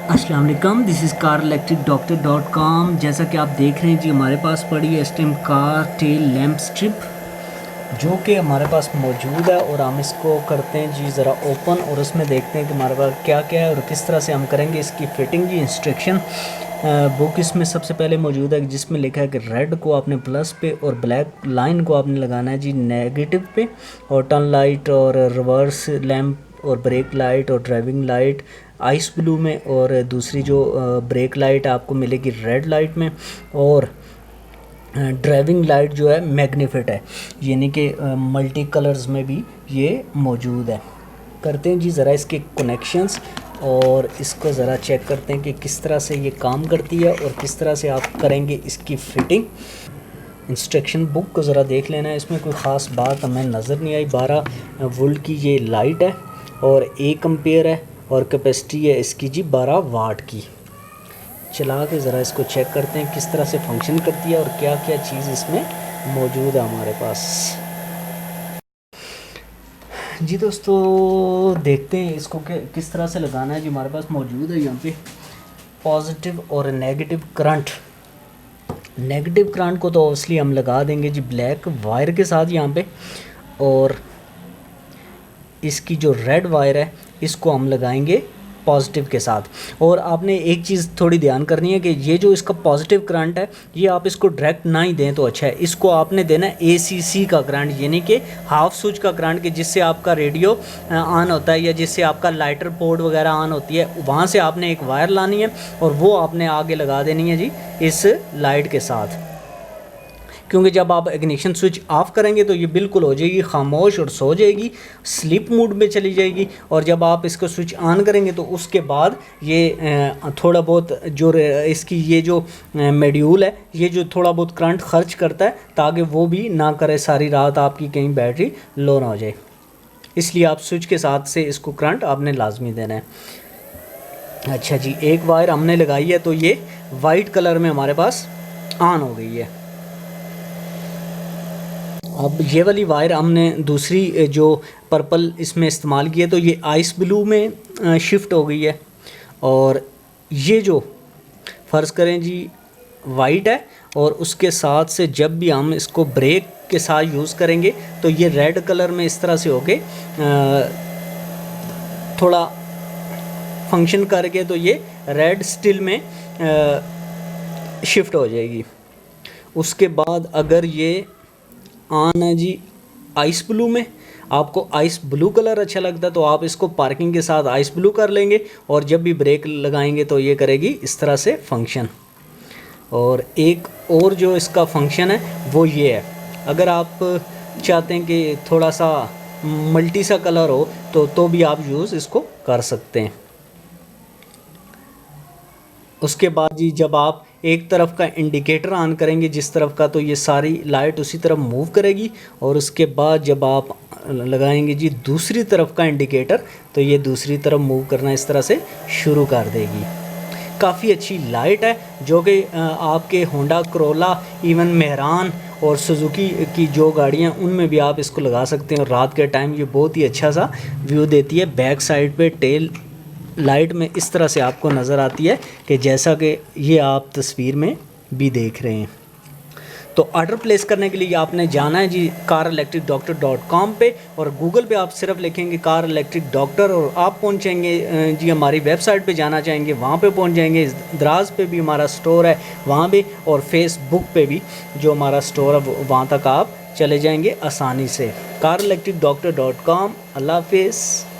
अस्सलाम वालेकुम, this is car electric doctor dot com. जैसा कि आप देख रहे हैं जी, हमारे पास पड़ी है इस time car tail lamp strip, जो कि हमारे पास मौजूद है। और हम इसको करते हैं जी ज़रा ओपन, और उसमें देखते हैं कि हमारे पास क्या क्या है और किस तरह से हम करेंगे इसकी फिटिंग। जी इंस्ट्रक्शन बुक इसमें सबसे पहले मौजूद है, जिसमें लिखा है कि रेड को आपने प्लस पे और ब्लैक लाइन को आपने लगाना है जी नेगेटिव पे, और टर्न लाइट और रिवर्स लैम्प और ब्रेक लाइट और ड्राइविंग लाइट आइस ब्लू में, और दूसरी जो ब्रेक लाइट आपको मिलेगी रेड लाइट में, और ड्राइविंग लाइट जो है मैग्निफिट है, यानी कि मल्टी कलर्स में भी ये मौजूद है। करते हैं जी ज़रा इसके कनेक्शंस, और इसको ज़रा चेक करते हैं कि किस तरह से ये काम करती है और किस तरह से आप करेंगे इसकी फ़िटिंग। इंस्ट्रक्शन बुक को ज़रा देख लेना है, इसमें कोई ख़ास बात हमें नज़र नहीं आई। 12 वोल्ट की ये लाइट है और 1 एम्पेयर है, और कैपेसिटी है इसकी जी 12 वाट की। चला के ज़रा इसको चेक करते हैं किस तरह से फंक्शन करती है और क्या क्या चीज़ इसमें मौजूद है हमारे पास। जी दोस्तों, देखते हैं इसको किस तरह से लगाना है। जी हमारे पास मौजूद है यहाँ पे पॉजिटिव और नेगेटिव करंट। नेगेटिव करंट को तो ऑब्वियसली हम लगा देंगे जी ब्लैक वायर के साथ यहाँ पे, और इसकी जो रेड वायर है इसको हम लगाएंगे पॉजिटिव के साथ। और आपने एक चीज़ थोड़ी ध्यान करनी है कि ये जो इसका पॉजिटिव करंट है, ये आप इसको डायरेक्ट ना ही दें तो अच्छा है। इसको आपने देना है एसीसी का करंट, यानी कि हाफ स्विच का करंट, कि जिससे आपका रेडियो ऑन होता है या जिससे आपका लाइटर पोर्ट वगैरह ऑन होती है, वहाँ से आपने एक वायर लानी है और वो आपने आगे लगा देनी है जी इस लाइट के साथ। क्योंकि जब आप इग्निशन स्विच ऑफ करेंगे तो ये बिल्कुल हो जाएगी खामोश और सो जाएगी, स्लीप मोड में चली जाएगी। और जब आप इसको स्विच ऑन करेंगे तो उसके बाद ये थोड़ा बहुत जो इसकी ये जो मॉड्यूल है, ये जो थोड़ा बहुत करंट खर्च करता है, ताकि वो भी ना करे सारी रात आपकी कहीं बैटरी लो ना हो जाए। इसलिए आप स्विच के साथ से इसको करंट आपने लाजमी देना है। अच्छा जी, एक वायर हमने लगाई है तो ये वाइट कलर में हमारे पास ऑन हो गई है। अब ये वाली वायर हमने दूसरी जो पर्पल इसमें इस्तेमाल की है तो ये आइस ब्लू में शिफ्ट हो गई है। और ये जो फ़र्ज़ करें जी वाइट है, और उसके साथ से जब भी हम इसको ब्रेक के साथ यूज़ करेंगे तो ये रेड कलर में इस तरह से होके थोड़ा फंक्शन करके तो ये रेड स्टिल में शिफ्ट हो जाएगी। उसके बाद अगर ये ऑन है जी आइस ब्लू में, आपको आइस ब्लू कलर अच्छा लगता है तो आप इसको पार्किंग के साथ आइस ब्लू कर लेंगे, और जब भी ब्रेक लगाएंगे तो ये करेगी इस तरह से फंक्शन। और एक और जो इसका फंक्शन है वो ये है, अगर आप चाहते हैं कि थोड़ा सा मल्टी सा कलर हो तो भी आप यूज़ इसको कर सकते हैं। उसके बाद जी जब आप एक तरफ का इंडिकेटर ऑन करेंगे जिस तरफ का, तो ये सारी लाइट उसी तरफ मूव करेगी। और उसके बाद जब आप लगाएंगे जी दूसरी तरफ का इंडिकेटर, तो ये दूसरी तरफ मूव करना इस तरह से शुरू कर देगी। काफ़ी अच्छी लाइट है, जो कि आपके होंडा करोला, इवन मेहरान और सुजुकी की जो गाड़ियाँ उनमें भी आप इसको लगा सकते हैं। और रात के टाइम ये बहुत ही अच्छा सा व्यू देती है। बैक साइड पे टेल लाइट में इस तरह से आपको नज़र आती है कि जैसा कि ये आप तस्वीर में भी देख रहे हैं। तो ऑर्डर प्लेस करने के लिए आपने जाना है जी कार इलेक्ट्रिक डॉक्टर .com पे, और गूगल पे आप सिर्फ लिखेंगे कार इलेक्ट्रिक डॉक्टर और आप पहुंचेंगे जी हमारी वेबसाइट पे जाना चाहेंगे वहाँ पे पहुंच जाएंगे। द्रास पे भी हमारा स्टोर है वहाँ पे, और फेसबुक पे भी जो हमारा स्टोर है वहाँ तक आप चले जाएंगे आसानी से। Car electric doctor .com। अल्लाह हाफिज़।